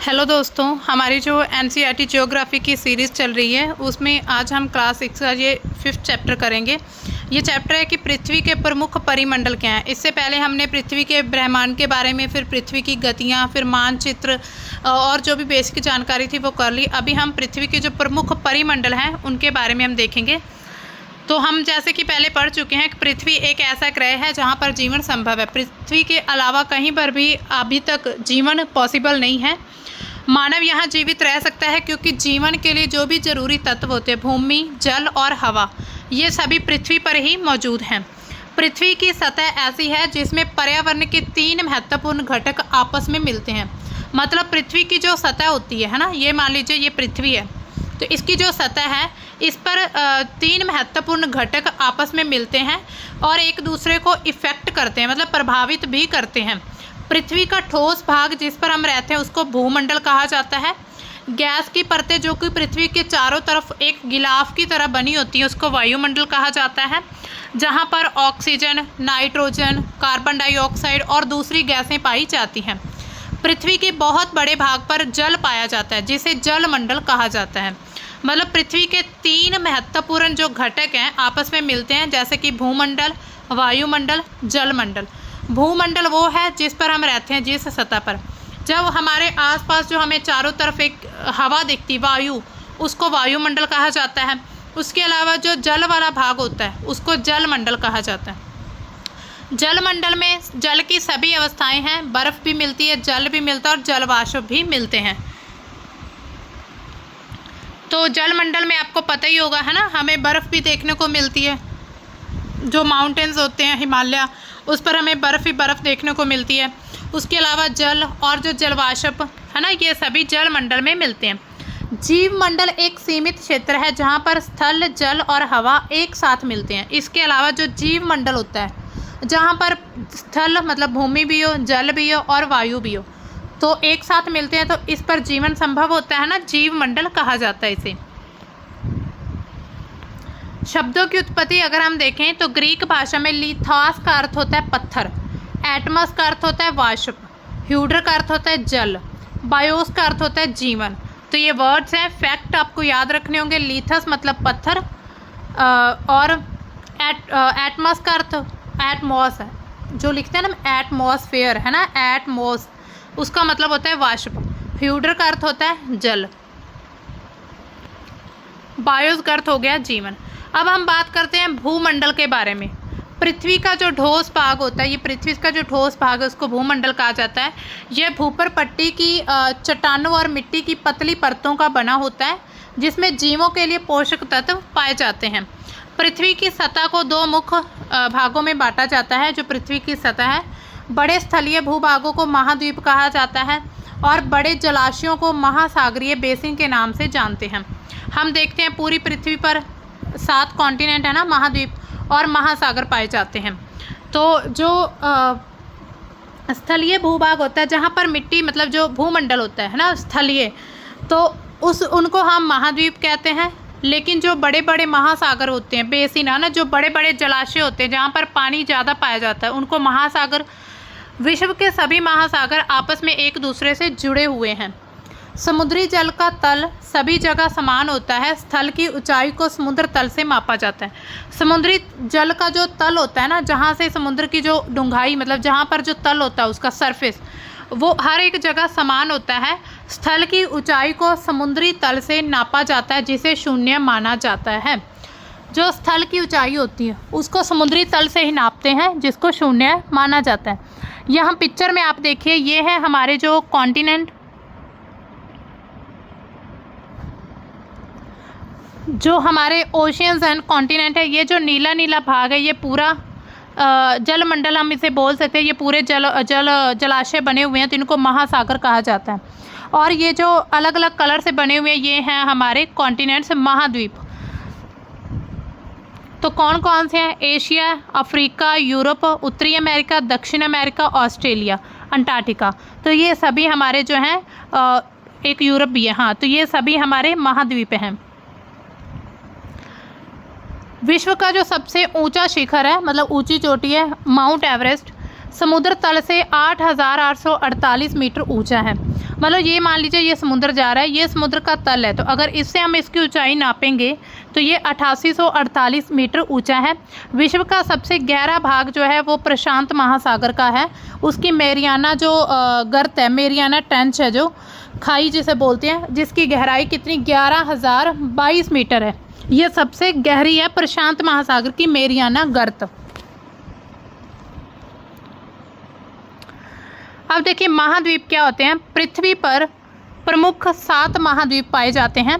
Hello दोस्तों, हमारी जो एनसीईआरटी ज्योग्राफी की सीरीज़ चल रही है उसमें आज हम क्लास 6 का ये 5th चैप्टर करेंगे। ये चैप्टर है कि पृथ्वी के प्रमुख परिमंडल क्या हैं। इससे पहले हमने पृथ्वी के ब्रह्मांड के बारे में, फिर पृथ्वी की गतियाँ, फिर मानचित्र और जो भी बेसिक जानकारी थी वो कर ली। अभी हम पृथ्वी के जो प्रमुख परिमंडल हैं उनके बारे में हम देखेंगे। तो हम जैसे कि पहले पढ़ चुके हैं कि पृथ्वी एक ऐसा ग्रह है जहाँ पर जीवन संभव है। पृथ्वी के अलावा कहीं पर भी अभी तक जीवन पॉसिबल नहीं है। मानव यहाँ जीवित रह सकता है क्योंकि जीवन के लिए जो भी जरूरी तत्व होते हैं, भूमि, जल और हवा, ये सभी पृथ्वी पर ही मौजूद हैं। पृथ्वी की सतह ऐसी है जिसमें पर्यावरण के 3 महत्वपूर्ण घटक आपस में मिलते हैं। मतलब पृथ्वी की जो सतह होती है ना, ये मान लीजिए ये पृथ्वी है, तो इसकी जो सतह है इस पर 3 महत्वपूर्ण घटक आपस में मिलते हैं और एक दूसरे को इफेक्ट करते हैं, मतलब प्रभावित भी करते हैं। पृथ्वी का ठोस भाग जिस पर हम रहते हैं उसको भूमंडल कहा जाता है। गैस की परतें जो कि पृथ्वी के चारों तरफ एक गिलाफ की तरह बनी होती है उसको वायुमंडल कहा जाता है, जहाँ पर ऑक्सीजन, नाइट्रोजन, कार्बन डाइऑक्साइड और दूसरी गैसें पाई जाती हैं। पृथ्वी के बहुत बड़े भाग पर जल पाया जाता है जिसे जलमंडल कहा जाता है। मतलब पृथ्वी के 3 महत्वपूर्ण जो घटक हैं आपस में मिलते हैं, जैसे कि भूमंडल, वायुमंडल, जलमंडल। भूमंडल वो है जिस पर हम रहते हैं, जिस सतह पर। जब हमारे आसपास जो हमें चारों तरफ एक हवा दिखती, वायु, उसको वायुमंडल कहा जाता है। उसके अलावा जो जल वाला भाग होता है उसको जलमंडल कहा जाता है। जलमंडल में जल की सभी अवस्थाएं हैं, बर्फ भी मिलती है, जल भी मिलता है और जलवाष्प भी मिलते हैं। तो जलमंडल में आपको पता ही होगा, है ना, हमें बर्फ़ भी देखने को मिलती है। जो माउंटेन्स होते हैं हिमालय, उस पर हमें बर्फ़ ही बर्फ़ देखने को मिलती है। उसके अलावा जल और जो जलवाष्प है ना, ये सभी जलमंडल में मिलते हैं। जीवमंडल एक सीमित क्षेत्र है जहाँ पर स्थल, जल और हवा एक साथ मिलते हैं। इसके अलावा जो जीवमंडल होता है जहाँ पर स्थल मतलब भूमि भी हो, जल भी हो और वायु भी हो, तो एक साथ मिलते हैं, तो इस पर जीवन संभव होता है ना, जीवमंडल कहा जाता है इसे। शब्दों की उत्पत्ति अगर हम देखें तो ग्रीक भाषा में लिथास का अर्थ होता है पत्थर, एटमस का अर्थ होता है वाष्प, ह्यूड्र का अर्थ होता है जल, बायोस का अर्थ होता है जीवन। तो ये वर्ड्स हैं, फैक्ट आपको याद रखने होंगे। लिथस मतलब पत्थर और एटमस का अर्थ एटमॉस है, जो लिखते हैं ना एटमॉस्फेयर, है ना, एटमॉस, उसका मतलब होता है वाष्प। ह्यूड्र का अर्थ होता है जल, बायोस का अर्थ हो गया जीवन। अब हम बात करते हैं भूमंडल के बारे में। पृथ्वी का जो ठोस भाग होता है, ये पृथ्वी का जो ठोस भाग है उसको भूमंडल कहा जाता है। यह भूपर पट्टी की चट्टानों और मिट्टी की पतली परतों का बना होता है जिसमें जीवों के लिए पोषक तत्व पाए जाते हैं। पृथ्वी की सतह को 2 मुख्य भागों में बांटा जाता है। जो पृथ्वी की सतह है, बड़े स्थलीय भूभागों को महाद्वीप कहा जाता है और बड़े जलाशयों को महासागरीय बेसिन के नाम से जानते हैं। हम देखते हैं पूरी पृथ्वी पर 7 कॉन्टिनेंट है ना, महाद्वीप और महासागर पाए जाते हैं। तो जो स्थलीय भूभाग होता है जहाँ पर मिट्टी मतलब जो भूमंडल होता है ना स्थलीय, तो उनको हम महाद्वीप कहते हैं। लेकिन जो बड़े बड़े महासागर होते हैं, बेसिन है ना, जो बड़े बड़े जलाशय होते हैं जहाँ पर पानी ज़्यादा पाया जाता है, उनको महासागर। विश्व के सभी महासागर आपस में एक दूसरे से जुड़े हुए हैं। समुद्री जल का तल सभी जगह समान होता है। स्थल की ऊंचाई को समुद्र तल से मापा जाता है। समुद्री जल का जो तल होता है ना, जहाँ से समुद्र की जो डूंघाई मतलब जहाँ पर जो तल होता है उसका सरफेस, वो हर एक जगह समान होता है। स्थल की ऊंचाई को समुद्री तल से नापा जाता है जिसे शून्य माना जाता है। जो स्थल की ऊंचाई होती है उसको समुद्री तल से ही नापते हैं जिसको शून्य माना जाता है। यहाँ पिक्चर में आप देखिए, ये है हमारे जो कॉन्टिनेंट, जो हमारे ओशियंस एंड कॉन्टिनेंट है। ये जो नीला नीला भाग है ये पूरा जलमंडल हम इसे बोल सकते हैं। ये पूरे जलाशय बने हुए हैं तो इनको महासागर कहा जाता है। और ये जो अलग अलग कलर से बने हुए हैं ये हैं हमारे कॉन्टिनेंट्स, महाद्वीप। तो कौन कौन से हैं? एशिया, अफ्रीका, यूरोप, उत्तरी अमेरिका, दक्षिण अमेरिका, ऑस्ट्रेलिया, अंटार्कटिका। तो ये सभी हमारे जो हैं, एक यूरोप भी है, हाँ, तो ये सभी हमारे महाद्वीप हैं। विश्व का जो सबसे ऊंचा शिखर है मतलब ऊंची चोटी है, माउंट एवरेस्ट, समुद्र तल से 8,848 मीटर ऊंचा है। मतलब ये मान लीजिए ये समुद्र जा रहा है, ये समुद्र का तल है, तो अगर इससे हम इसकी ऊंचाई नापेंगे तो ये 8848 मीटर ऊंचा है। विश्व का सबसे गहरा भाग जो है वो प्रशांत महासागर का है। उसकी मेरियाना जो गर्त है, मेरियाना ट्रेंच है, जो खाई जिसे बोलते हैं, जिसकी गहराई कितनी 11,022 मीटर है। ये सबसे गहरी है प्रशांत महासागर की मेरियाना गर्त। अब देखिए महाद्वीप क्या होते हैं। पृथ्वी पर प्रमुख 7 महाद्वीप पाए जाते हैं।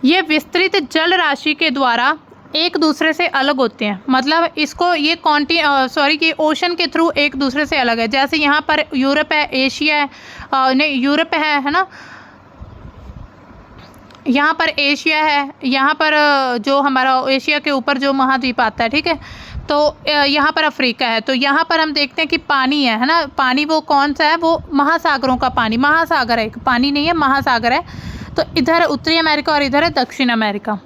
ये विस्तृत जल राशि के द्वारा एक दूसरे से अलग होते हैं। मतलब इसको ये कि ओशन के थ्रू एक दूसरे से अलग है। जैसे यहाँ पर यूरोप है, एशिया है, नहीं यूरोप है ना, यहाँ पर एशिया है, यहाँ पर जो हमारा एशिया के ऊपर जो महाद्वीप आता है, ठीक है, तो यहाँ पर अफ्रीका है। तो यहाँ पर हम देखते हैं कि पानी है ना, पानी वो कौन सा है, वो महासागरों का पानी, महासागर है, पानी नहीं है, महासागर है। तो इधर उत्तरी अमेरिका और इधर है दक्षिण अमेरिका।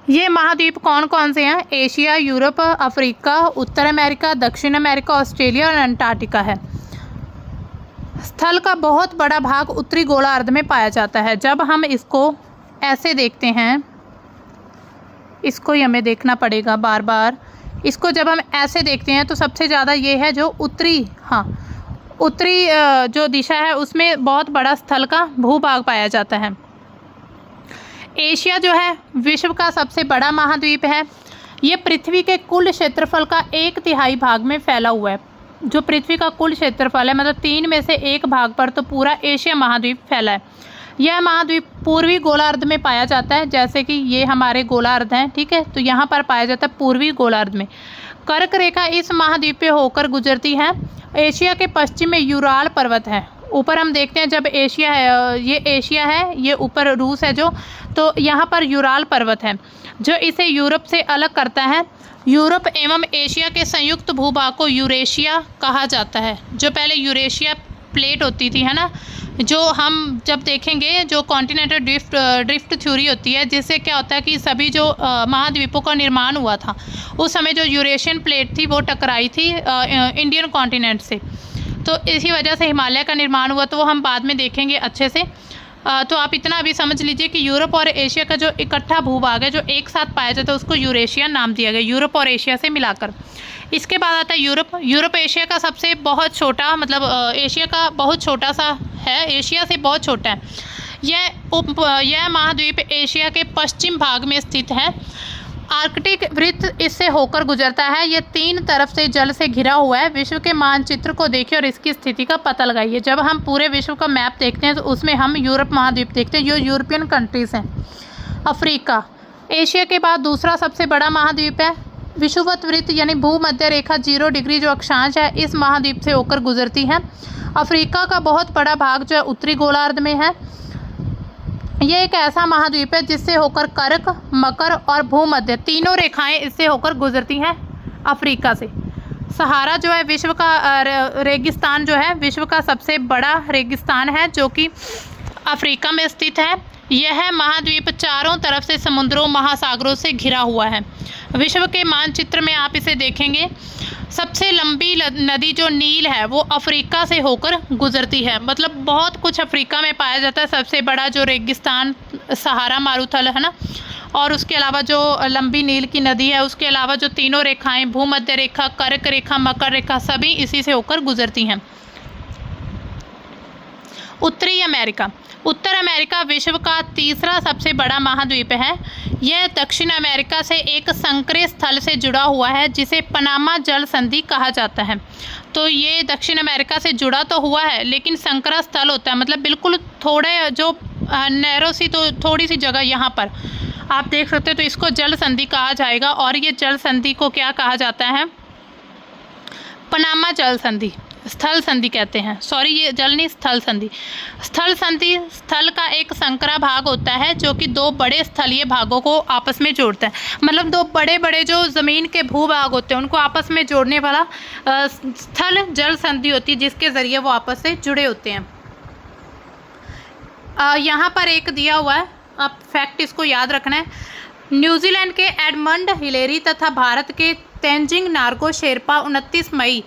ये महाद्वीप कौन कौन से हैं? एशिया, यूरोप, अफ्रीका, उत्तर अमेरिका, दक्षिण अमेरिका, ऑस्ट्रेलिया और अंटार्कटिका है। स्थल का बहुत बड़ा भाग उत्तरी गोलार्ध में पाया जाता है। जब हम इसको ऐसे देखते हैं, इसको ही हमें देखना पड़ेगा बार बार, इसको जब हम ऐसे देखते हैं तो सबसे ज़्यादा ये है जो उत्तरी जो दिशा है उसमें बहुत बड़ा स्थल का भूभाग पाया जाता है। एशिया जो है विश्व का सबसे बड़ा महाद्वीप है। ये पृथ्वी के कुल क्षेत्रफल का 1/3 भाग में फैला हुआ है। जो पृथ्वी का कुल क्षेत्रफल है, मतलब 3 में से 1 भाग पर तो पूरा एशिया महाद्वीप फैला है। यह महाद्वीप पूर्वी गोलार्ध में पाया जाता है। जैसे कि ये हमारे गोलार्ध हैं, ठीक है, तो यहाँ पर पाया जाता है पूर्वी गोलार्ध में। कर्क रेखा इस महाद्वीप पे होकर गुजरती है। एशिया के पश्चिम में यूराल पर्वत है। ऊपर हम देखते हैं जब एशिया है, ये एशिया है, ये ऊपर रूस है जो, तो यहाँ पर यूराल पर्वत है जो इसे यूरोप से अलग करता है। यूरोप एवं एशिया के संयुक्त भूभाग को यूरेशिया कहा जाता है। जो पहले यूरेशिया प्लेट होती थी, है ना, जो हम जब देखेंगे जो कॉन्टिनेंटल ड्रिफ्ट थ्योरी होती है, जिससे क्या होता है कि सभी जो महाद्वीपों का निर्माण हुआ था उस समय जो यूरेशियन प्लेट थी वो टकराई थी इंडियन कॉन्टिनेंट से, तो इसी वजह से हिमालय का निर्माण हुआ। तो वो हम बाद में देखेंगे अच्छे से। तो आप इतना अभी समझ लीजिए कि यूरोप और एशिया का जो इकट्ठा भूभाग है जो एक साथ पाया जाता है उसको यूरेशिया नाम दिया गया, यूरोप और एशिया से मिलाकर। इसके बाद आता है यूरोप एशिया का सबसे बहुत छोटा, मतलब एशिया का बहुत छोटा सा है, एशिया से बहुत छोटा है। यह महाद्वीप एशिया के पश्चिम भाग में स्थित है। आर्कटिक वृत्त इससे होकर गुजरता है। यह 3 तरफ से जल से घिरा हुआ है। विश्व के मानचित्र को देखिए और इसकी स्थिति का पता लगाइए। जब हम पूरे विश्व का मैप देखते हैं तो उसमें हम यूरोप महाद्वीप देखते हैं, जो यूरोपियन कंट्रीज़ हैं। अफ्रीका एशिया के बाद दूसरा सबसे बड़ा महाद्वीप है। विषुवत वृत्त यानी भूमध्य रेखा 0 डिग्री जो अक्षांश है इस महाद्वीप से होकर गुजरती है। अफ्रीका का बहुत बड़ा भाग जो है उत्तरी गोलार्ध में है। यह एक ऐसा महाद्वीप है जिससे होकर कर्क, मकर और भूमध्य तीनों रेखाएं इससे होकर गुजरती हैं अफ्रीका से। सहारा जो है विश्व का रेगिस्तान जो है विश्व का सबसे बड़ा रेगिस्तान है जो कि अफ्रीका में स्थित है। यह महाद्वीप चारों तरफ से समुद्रों महासागरों से घिरा हुआ है। विश्व के मानचित्र में आप इसे देखेंगे, सबसे लंबी नदी जो नील है वो अफ्रीका से होकर गुजरती है। मतलब बहुत कुछ अफ्रीका में पाया जाता है। सबसे बड़ा जो रेगिस्तान सहारा मारूथल है ना, और उसके अलावा जो लंबी नील की नदी है, उसके अलावा जो तीनों रेखाएं भूमध्य रेखा, कर्क रेखा, मकर रेखा सभी इसी से होकर गुजरती हैं। उत्तरी अमेरिका उत्तर अमेरिका विश्व का तीसरा सबसे बड़ा महाद्वीप है। यह दक्षिण अमेरिका से एक संकरे स्थल से जुड़ा हुआ है जिसे पनामा जल संधि कहा जाता है। तो ये दक्षिण अमेरिका से जुड़ा तो हुआ है लेकिन संकरा स्थल होता है, मतलब बिल्कुल थोड़े जो नैरो सी, तो थोड़ी सी जगह यहाँ पर आप देख सकते हो, तो इसको जल संधि कहा जाएगा। और ये जल संधि को क्या कहा जाता है? पनामा जल संधि, स्थल संधि कहते हैं। सॉरी, ये जल नहीं, स्थल संधि। स्थल संधि स्थल का एक संकरा भाग होता है जो कि 2 बड़े स्थलीय भागों को आपस में जोड़ता है। मतलब 2 बड़े बड़े जो ज़मीन के भूभाग होते हैं उनको आपस में जोड़ने वाला स्थल जल संधि होती है, जिसके ज़रिए वो आपस से जुड़े होते हैं। यहाँ पर एक दिया हुआ है, आप फैक्ट इसको याद रखना है। न्यूजीलैंड के एडमंड हिलेरी तथा भारत के तेंजिंग नार्गो शेरपा 29 मई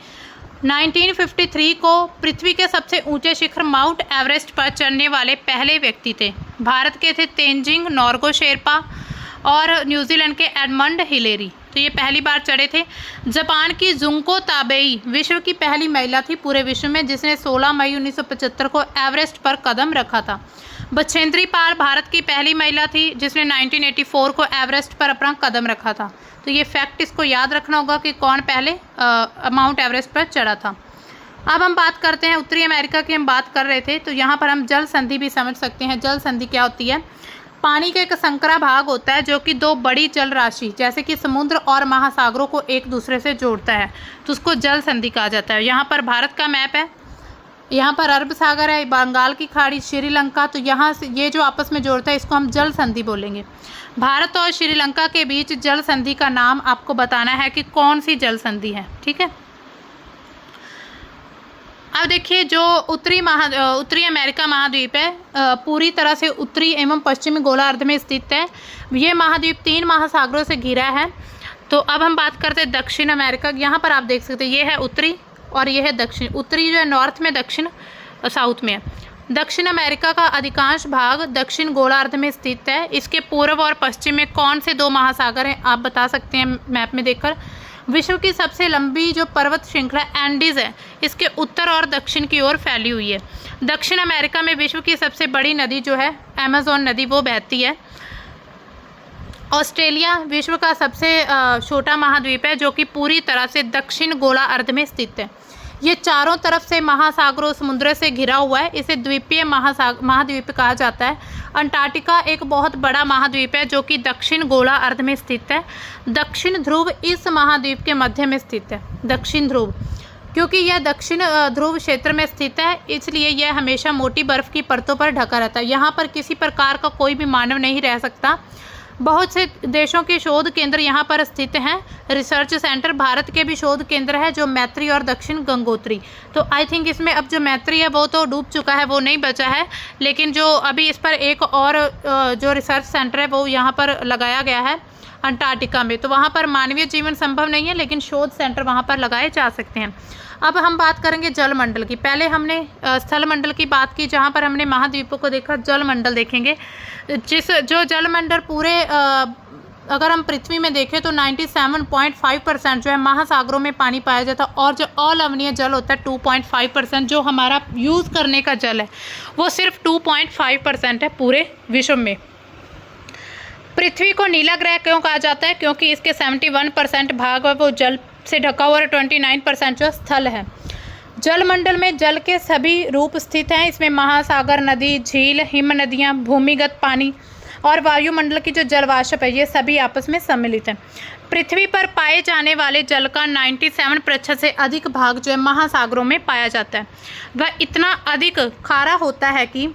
1953 को पृथ्वी के सबसे ऊंचे शिखर माउंट एवरेस्ट पर चढ़ने वाले पहले व्यक्ति थे। भारत के थे तेंजिंग नॉर्गो शेरपा और न्यूजीलैंड के एडमंड हिलेरी, तो ये पहली बार चढ़े थे। जापान की जुंको ताबेई विश्व की पहली महिला थी पूरे विश्व में जिसने 16 मई 1975 को एवरेस्ट पर कदम रखा था। बछेंद्री पाल भारत की पहली महिला थी जिसने 1984 को एवरेस्ट पर अपना कदम रखा था। तो ये फैक्ट इसको याद रखना होगा कि कौन पहले माउंट एवरेस्ट पर चढ़ा था। अब हम बात करते हैं उत्तरी अमेरिका की, हम बात कर रहे थे तो यहाँ पर हम जल संधि भी समझ सकते हैं। जल संधि क्या होती है? पानी का एक संकरा भाग होता है जो कि दो बड़ी जल राशि जैसे कि समुद्र और महासागरों को एक दूसरे से जोड़ता है, तो उसको जल संधि कहा जाता है। यहाँ पर भारत का मैप है, यहाँ पर अरब सागर है, बंगाल की खाड़ी, श्रीलंका, तो यहाँ से ये जो आपस में जोड़ता है इसको हम जल संधि बोलेंगे। भारत और श्रीलंका के बीच जल संधि का नाम आपको बताना है कि कौन सी जल संधि है, ठीक है। अब देखिए जो उत्तरी अमेरिका महाद्वीप है पूरी तरह से उत्तरी एवं पश्चिमी गोलार्ध में स्थित है। ये महाद्वीप 3 महासागरों से घिरा है। तो अब हम बात करते हैं दक्षिण अमेरिका। यहाँ पर आप देख सकते हैं ये है उत्तरी और ये है दक्षिण। उत्तरी जो है नॉर्थ में, दक्षिण साउथ में है। दक्षिण अमेरिका का अधिकांश भाग दक्षिण गोलार्ध में स्थित है। इसके पूर्व और पश्चिम में कौन से 2 महासागर हैं आप बता सकते हैं मैप में देखकर। विश्व की सबसे लंबी जो पर्वत श्रृंखला एंडीज है इसके उत्तर और दक्षिण की ओर फैली हुई है। दक्षिण अमेरिका में विश्व की सबसे बड़ी नदी जो है अमेज़न नदी वो बहती है। ऑस्ट्रेलिया विश्व का सबसे छोटा महाद्वीप है जो कि पूरी तरह से दक्षिण गोलार्ध में स्थित है। ये चारों तरफ से महासागरों समुद्र से घिरा हुआ है। इसे द्वीपीय महाद्वीप कहा जाता है। अंटार्कटिका एक बहुत बड़ा महाद्वीप है जो कि दक्षिण गोलार्ध में स्थित है। दक्षिण ध्रुव इस महाद्वीप के मध्य में स्थित है। दक्षिण ध्रुव क्योंकि यह दक्षिण ध्रुव क्षेत्र में स्थित है इसलिए यह हमेशा मोटी बर्फ की परतों पर ढका रहता है। यहाँ पर किसी प्रकार का कोई भी मानव नहीं रह सकता। बहुत से देशों के शोध केंद्र यहाँ पर स्थित हैं। रिसर्च सेंटर भारत के भी शोध केंद्र है जो मैत्री और दक्षिण गंगोत्री। तो आई थिंक इसमें अब जो मैत्री है वो तो डूब चुका है, वो नहीं बचा है, लेकिन जो अभी इस पर एक और जो रिसर्च सेंटर है वो यहाँ पर लगाया गया है अंटार्कटिका में। तो वहाँ पर मानवीय जीवन संभव नहीं है लेकिन शोध सेंटर वहाँ पर लगाए जा सकते हैं। अब हम बात करेंगे जलमंडल की। पहले हमने स्थल मंडल की बात की जहाँ पर हमने महाद्वीपों को देखा। जलमंडल देखेंगे जो जलमंडल पूरे अगर हम पृथ्वी में देखें तो 97.5% जो है महासागरों में पानी पाया जाता है और जो अलवणीय जल होता है 2.5% जो हमारा यूज़ करने का जल है वो सिर्फ 2.5% है पूरे विश्व में। पृथ्वी को नीला ग्रह क्यों कहा जाता है? क्योंकि इसके 71% भाग है वो जल से ढका हुआ और 29% जो स्थल है। जलमंडल में जल के सभी रूप स्थित हैं। इसमें महासागर, नदी, झील, हिम नदियाँ, भूमिगत पानी और वायुमंडल की जो जलवाष्प है ये सभी आपस में सम्मिलित हैं। पृथ्वी पर पाए जाने वाले जल का 97% से अधिक भाग जो है महासागरों में पाया जाता है। वह इतना अधिक खारा होता है कि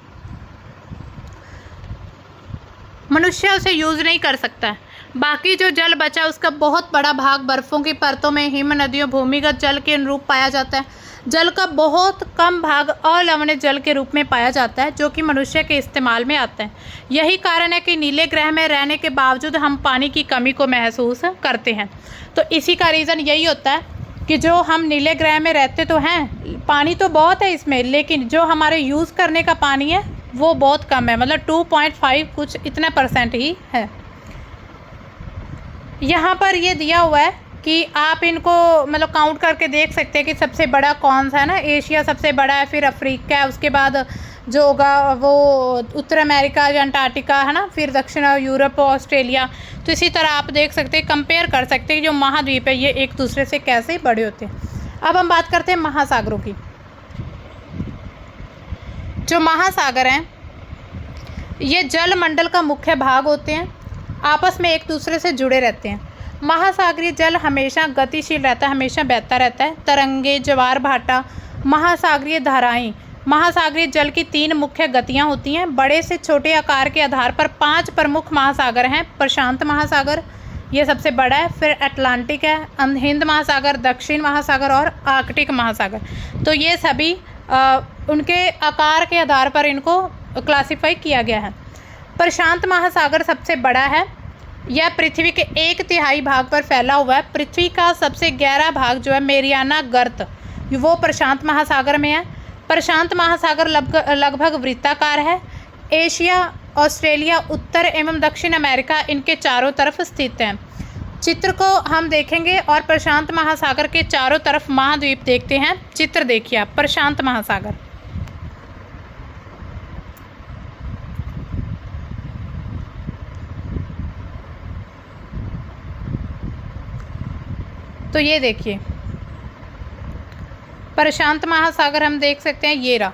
मनुष्य उसे यूज़ नहीं कर सकता है। बाकी जो जल बचा उसका बहुत बड़ा भाग बर्फ़ों की परतों में, हिम नदियों, भूमिगत जल के अनुरूप पाया जाता है। जल का बहुत कम भाग अलवणीय जल के रूप में पाया जाता है जो कि मनुष्य के इस्तेमाल में आता है। यही कारण है कि नीले ग्रह में रहने के बावजूद हम पानी की कमी को महसूस करते हैं। तो इसी का रीज़न यही होता है कि जो हम नीले ग्रह में रहते तो हैं, पानी तो बहुत है इसमें, लेकिन जो हमारे यूज़ करने का पानी है वो बहुत कम है, मतलब 2.5 कुछ इतना % ही है। यहाँ पर ये दिया हुआ है कि आप इनको मतलब काउंट करके देख सकते हैं कि सबसे बड़ा कौन सा है ना। एशिया सबसे बड़ा है, फिर अफ्रीका है, उसके बाद जो होगा वो उत्तर अमेरिका या अंटार्कटिका है ना, फिर दक्षिण यूरोप और ऑस्ट्रेलिया। तो इसी तरह आप देख सकते हैं, कंपेयर कर सकते हैं कि जो महाद्वीप है ये एक दूसरे से कैसे बड़े होते हैं। अब हम बात करते हैं महासागरों की। जो महासागर हैं ये जलमंडल का मुख्य भाग होते हैं, आपस में एक दूसरे से जुड़े रहते हैं। महासागरीय जल हमेशा गतिशील रहता है, हमेशा बहता रहता है। तरंगे, ज्वार भाटा, महासागरीय धाराएं। महासागरीय जल की 3 मुख्य गतियां होती हैं। बड़े से छोटे आकार के आधार पर 5 प्रमुख महासागर हैं। प्रशांत महासागर ये सबसे बड़ा है, फिर अटलांटिक है, हिंद महासागर, दक्षिण महासागर और आर्कटिक महासागर। तो ये सभी उनके आकार के आधार पर इनको क्लासिफाई किया गया है। प्रशांत महासागर सबसे बड़ा है। यह पृथ्वी के 1/3 भाग पर फैला हुआ है। पृथ्वी का सबसे गहरा भाग जो है मेरियाना गर्त, वो प्रशांत महासागर में है। प्रशांत महासागर लगभग वृत्ताकार है। एशिया, ऑस्ट्रेलिया, उत्तर एवं दक्षिण अमेरिका इनके चारों तरफ स्थित हैं। चित्र को हम देखेंगे और प्रशांत महासागर के चारों तरफ महाद्वीप देखते हैं। चित्र देखिए आप, प्रशांत महासागर। तो ये देखिए प्रशांत महासागर हम देख सकते हैं, ये रहा,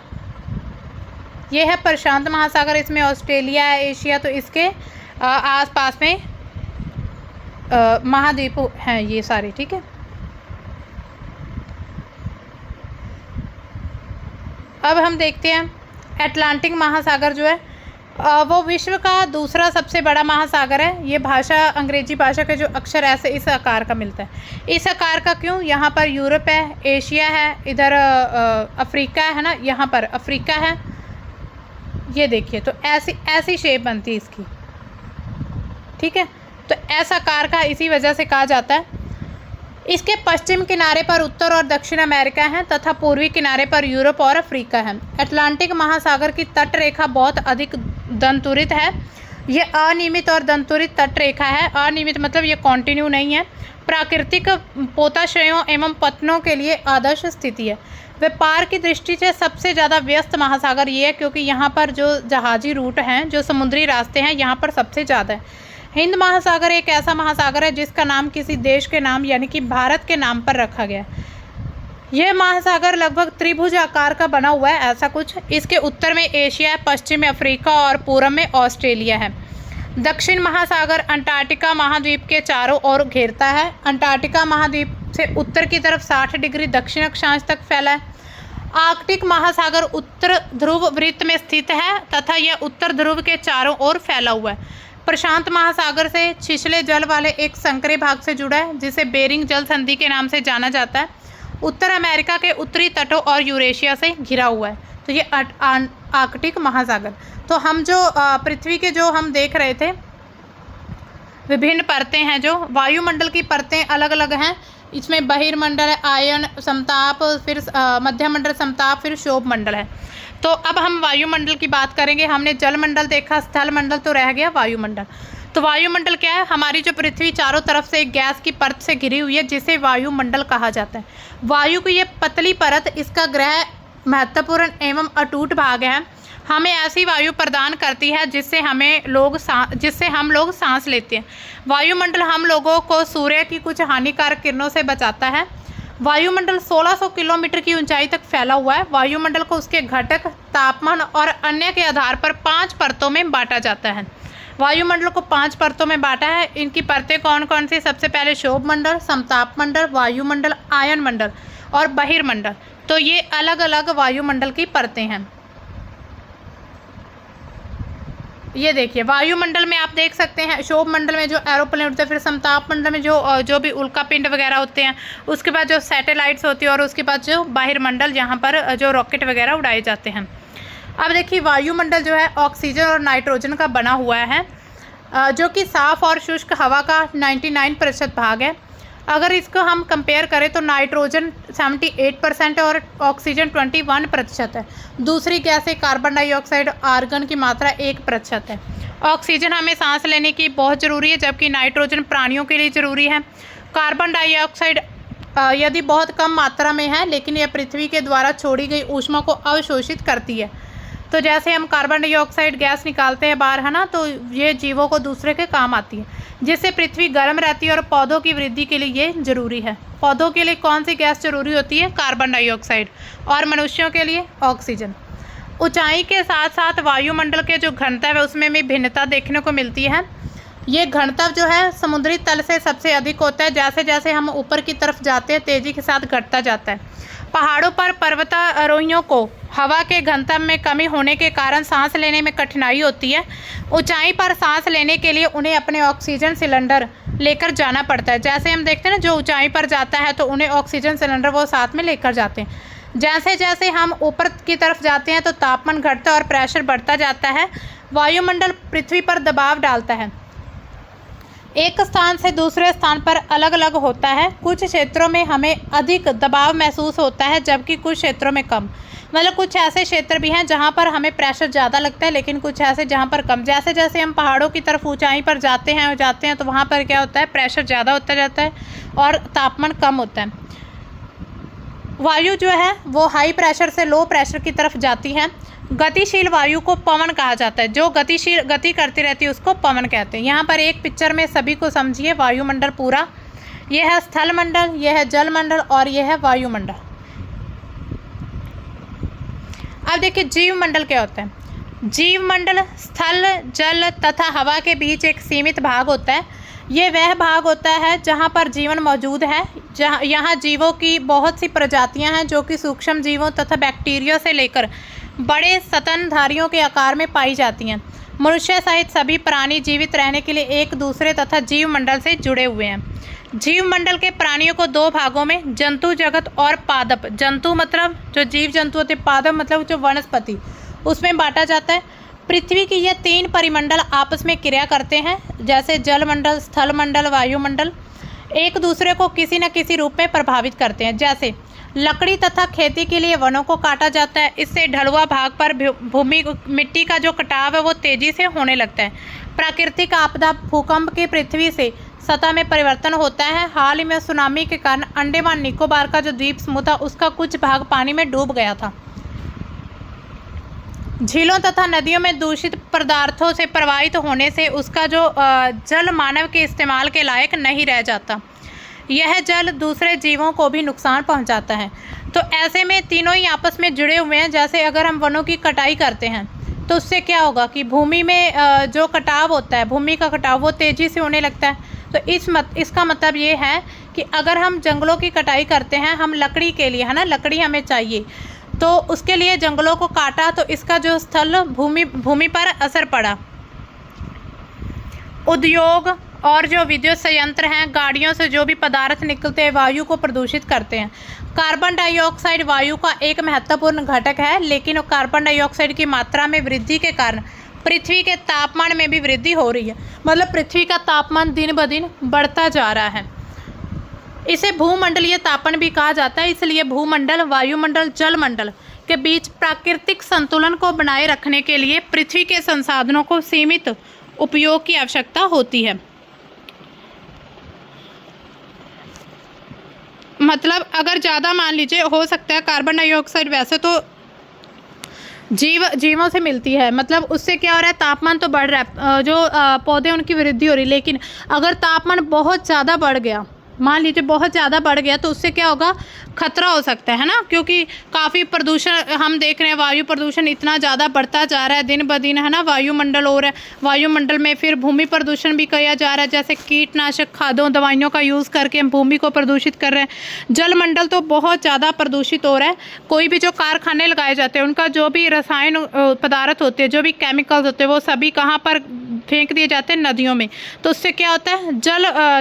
ये है प्रशांत महासागर। इसमें ऑस्ट्रेलिया है, एशिया, तो इसके आसपास में महाद्वीप हैं ये सारे, ठीक है। अब हम देखते हैं अटलांटिक महासागर जो है वो विश्व का दूसरा सबसे बड़ा महासागर है। ये भाषा, अंग्रेजी भाषा के जो अक्षर ऐसे इस आकार का मिलता है। इस आकार का क्यों? यहाँ पर यूरोप है, एशिया है, इधर अफ्रीका है ना, यहाँ पर अफ्रीका है, ये देखिए। तो ऐसी शेप बनती है इसकी, ठीक है। तो ऐसा आकार का इसी वजह से कहा जाता है। इसके पश्चिम किनारे पर उत्तर और दक्षिण अमेरिका है तथा पूर्वी किनारे पर यूरोप और अफ्रीका है। अटलांटिक महासागर की तट रेखा बहुत अधिक दंतुरित है। ये अनियमित और दंतुरित तट रेखा है। अनियमित मतलब ये कॉन्टिन्यू नहीं है। प्राकृतिक पोताश्रयों एवं पतनों के लिए आदर्श स्थिति है। व्यापार की दृष्टि से सबसे ज़्यादा व्यस्त महासागर ये है, क्योंकि यहाँ पर जो जहाजी रूट हैं, जो समुद्री रास्ते हैं, यहाँ पर सबसे ज़्यादा है। हिंद महासागर एक ऐसा महासागर है जिसका नाम किसी देश के नाम यानी कि भारत के नाम पर रखा गया है। यह महासागर लगभग त्रिभुज आकार का बना हुआ है, ऐसा कुछ। इसके उत्तर में एशिया है, पश्चिम में अफ्रीका और पूर्व में ऑस्ट्रेलिया है। दक्षिण महासागर अंटार्कटिका महाद्वीप के चारों ओर घेरता है। अंटार्कटिका महाद्वीप से उत्तर की तरफ 60 डिग्री दक्षिण अक्षांश तक फैला है। आर्कटिक महासागर उत्तर ध्रुव वृत्त में स्थित है तथा यह उत्तर ध्रुव के चारों ओर फैला हुआ है। प्रशांत महासागर से छिछले जल वाले एक संकरे भाग से जुड़ा है जिसे बेरिंग जल संधि के नाम से जाना जाता है। उत्तर अमेरिका के उत्तरी तटों और यूरेशिया से घिरा हुआ है। तो ये आर्कटिक महासागर। तो हम जो पृथ्वी के जो हम देख रहे थे विभिन्न परतें हैं, जो वायुमंडल की परतें अलग अलग हैं। इसमें बहिर्मंडल है, आयन समताप, फिर मध्यमंडल समताप, फिर क्षोभ मंडल है। तो अब हम वायुमंडल की बात करेंगे। हमने जलमंडल देखा, स्थल मंडल, तो रह गया वायुमंडल। तो वायुमंडल क्या है? हमारी जो पृथ्वी चारों तरफ से एक गैस की परत से घिरी हुई है जिसे वायुमंडल कहा जाता है। वायु की ये पतली परत इसका ग्रह महत्वपूर्ण एवं अटूट भाग है। हमें ऐसी वायु प्रदान करती है जिससे हम लोग सांस लेते हैं। वायुमंडल हम लोगों को सूर्य की कुछ हानिकारक किरणों से बचाता है। वायुमंडल 1600 किलोमीटर की ऊंचाई तक फैला हुआ है। वायुमंडल को उसके घटक, तापमान और अन्य के आधार पर 5 परतों में बांटा जाता है। वायुमंडल को 5 परतों में बांटा है। इनकी परतें कौन कौन सी? सबसे पहले क्षोभ मंडल, समताप मंडल, वायुमंडल, आयन मंडल और बहिर्मंडल। तो ये अलग अलग वायुमंडल की परतें हैं। ये देखिए वायुमंडल में आप देख सकते हैं, क्षोभ मंडल में जो एरोप्लेन उड़ते हैं, फिर समताप मंडल में जो भी उल्का पिंड वगैरह होते हैं, उसके बाद जो सैटेलाइट्स होती है, और उसके बाद जो बहिर्मंडल जहाँ पर जो रॉकेट वगैरह उड़ाए जाते हैं। अब देखिए वायुमंडल जो है ऑक्सीजन और नाइट्रोजन का बना हुआ है, जो कि साफ़ और शुष्क हवा का 99% भाग है। अगर इसको हम कंपेयर करें तो नाइट्रोजन 78% और ऑक्सीजन 21% है। दूसरी गैस है कार्बन डाइऑक्साइड, आर्गन की मात्रा 1% है। ऑक्सीजन हमें सांस लेने की बहुत ज़रूरी है, जबकि नाइट्रोजन प्राणियों के लिए ज़रूरी है। कार्बन डाइऑक्साइड यदि बहुत कम मात्रा में है, लेकिन यह पृथ्वी के द्वारा छोड़ी गई ऊष्मा को अवशोषित करती है। तो जैसे हम कार्बन डाइऑक्साइड गैस निकालते हैं बाहर, है ना, तो ये जीवों को दूसरे के काम आती है, जिससे पृथ्वी गर्म रहती है और पौधों की वृद्धि के लिए ये जरूरी है। पौधों के लिए कौन सी गैस जरूरी होती है? Carbon dioxide. और मनुष्यों के लिए ऑक्सीजन। ऊंचाई के साथ साथ वायुमंडल के जो घनत्व है उसमें भी भिन्नता देखने को मिलती है। ये घनत्व जो है समुद्री तल से सबसे अधिक होता है। जैसे जैसे हम ऊपर की तरफ जाते हैं तेजी के साथ घटता जाता है। पहाड़ों पर पर्वतारोहियों को हवा के घनत्व में कमी होने के कारण सांस लेने में कठिनाई होती है। ऊंचाई पर सांस लेने के लिए उन्हें अपने ऑक्सीजन सिलेंडर लेकर जाना पड़ता है। जैसे हम देखते हैं ना, जो ऊंचाई पर जाता है तो उन्हें ऑक्सीजन सिलेंडर वो साथ में लेकर जाते हैं। जैसे जैसे हम ऊपर की तरफ जाते हैं तो तापमान घटता है और प्रेशर बढ़ता जाता है। वायुमंडल पृथ्वी पर दबाव डालता है। एक स्थान से दूसरे स्थान पर अलग अलग होता है। कुछ क्षेत्रों में हमें अधिक दबाव महसूस होता है जबकि कुछ क्षेत्रों में कम। मतलब कुछ ऐसे क्षेत्र भी हैं जहाँ पर हमें प्रेशर ज़्यादा लगता है, लेकिन कुछ ऐसे जहाँ पर कम। जैसे जैसे हम पहाड़ों की तरफ ऊंचाई पर जाते हैं तो वहाँ पर क्या होता है, प्रेशर ज़्यादा होता जाता है और तापमान कम होता है। वायु जो है वो हाई प्रेशर से लो प्रेशर की तरफ जाती है। गतिशील वायु को पवन कहा जाता है। जो गति करती रहती है उसको पवन कहते हैं। यहाँ पर एक पिक्चर में सभी को समझिए वायुमंडल पूरा। यह है स्थल मंडल, यह है जल मंडल और यह है वायुमंडल। अब देखिए जीव मंडल क्या होता है। जीव मंडल स्थल, जल तथा हवा के बीच एक सीमित भाग होता है। ये वह भाग होता है जहाँ पर जीवन मौजूद है। यहाँ जीवों की बहुत सी प्रजातियाँ हैं जो कि सूक्ष्म जीवों तथा बैक्टीरिया से लेकर बड़े स्तनधारियों के आकार में पाई जाती हैं। मनुष्य सहित सभी प्राणी जीवित रहने के लिए एक दूसरे तथा जीव मंडल से जुड़े हुए हैं। जीव मंडल के प्राणियों को दो भागों में जंतु जगत और पादप, जंतु मतलब जो जीव जंतु होते, पादप मतलब जो वनस्पति, उसमें बांटा जाता है। पृथ्वी की ये तीन परिमंडल आपस में क्रिया करते हैं, जैसे जल मंडल, स्थल मंडल, वायुमंडल, एक दूसरे को किसी न किसी रूप में प्रभावित करते हैं। जैसे लकड़ी तथा खेती के लिए वनों को काटा जाता है। इससे ढलुआ भाग पर भूमि मिट्टी का जो कटाव है वो तेजी से होने लगता है। प्राकृतिक आपदा, भूकंप की पृथ्वी से सतह में परिवर्तन होता है। हाल ही में सुनामी के कारण अंडमान निकोबार का जो द्वीप समूह था उसका कुछ भाग पानी में डूब गया था। झीलों तथा नदियों में दूषित पदार्थों से प्रवाहित होने से उसका जो जल मानव के इस्तेमाल के लायक नहीं रह जाता। यह जल दूसरे जीवों को भी नुकसान पहुंचाता है। तो ऐसे में तीनों ही आपस में जुड़े हुए हैं। जैसे अगर हम वनों की कटाई करते हैं तो उससे क्या होगा कि भूमि में जो कटाव होता है, भूमि का कटाव वो तेज़ी से होने लगता है। तो इसका मतलब ये है कि अगर हम जंगलों की कटाई करते हैं, हम लकड़ी के लिए, है ना, लकड़ी हमें चाहिए, तो उसके लिए जंगलों को काटा तो इसका जो स्थल भूमि पर असर पड़ा। उद्योग और जो विद्युत संयंत्र हैं, गाड़ियों से जो भी पदार्थ निकलते हैं वायु को प्रदूषित करते हैं। कार्बन डाइऑक्साइड वायु का एक महत्वपूर्ण घटक है, लेकिन कार्बन डाइऑक्साइड की मात्रा में वृद्धि के कारण पृथ्वी के तापमान में भी वृद्धि हो रही है। मतलब पृथ्वी का तापमान दिन ब दिन बढ़ता जा रहा है। इसे भूमंडलीय तापन भी कहा जाता है। इसलिए भूमंडल, वायुमंडल, जल मंडल के बीच प्राकृतिक संतुलन को बनाए रखने के लिए पृथ्वी के संसाधनों को सीमित उपयोग की आवश्यकता होती है। मतलब अगर ज़्यादा मान लीजिए, हो सकता है कार्बन डाइऑक्साइड वैसे तो जीवों से मिलती है, मतलब उससे क्या हो रहा है, तापमान तो बढ़ रहा है, जो पौधे उनकी वृद्धि हो रही है। लेकिन अगर तापमान बहुत ज़्यादा बढ़ गया, मान लीजिए बहुत ज़्यादा बढ़ गया, तो उससे क्या होगा, खतरा हो सकता है ना, क्योंकि काफ़ी प्रदूषण हम देख रहे हैं। वायु प्रदूषण इतना ज़्यादा बढ़ता जा रहा है दिन ब दिन, है ना। वायुमंडल हो रहा है, वायुमंडल में फिर भूमि प्रदूषण भी किया जा रहा है, जैसे कीटनाशक खादों, दवाइयों का यूज़ करके हम भूमि को प्रदूषित कर रहे हैं। जल मंडल तो बहुत ज़्यादा प्रदूषित हो रहा है। कोई भी जो कारखाने लगाए जाते हैं, उनका जो भी रसायन पदार्थ होते हैं, जो भी केमिकल्स होते हैं, वो सभी कहाँ पर फेंक दिए जाते हैं, नदियों में। तो उससे क्या होता है,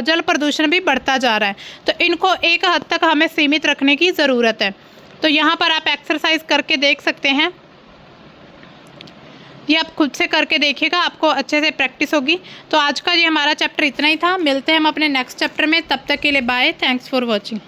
जल प्रदूषण भी बढ़ता जा रहा है। तो इनको एक हद तक हमें सीमित रखने की ज़रूरत है। तो यहाँ पर आप एक्सरसाइज करके देख सकते हैं, ये आप खुद से करके देखिएगा, आपको अच्छे से प्रैक्टिस होगी। तो आज का ये हमारा चैप्टर इतना ही था। मिलते हैं हम अपने नेक्स्ट चैप्टर में, तब तक के लिए बाय, थैंक्स फॉर वॉचिंग।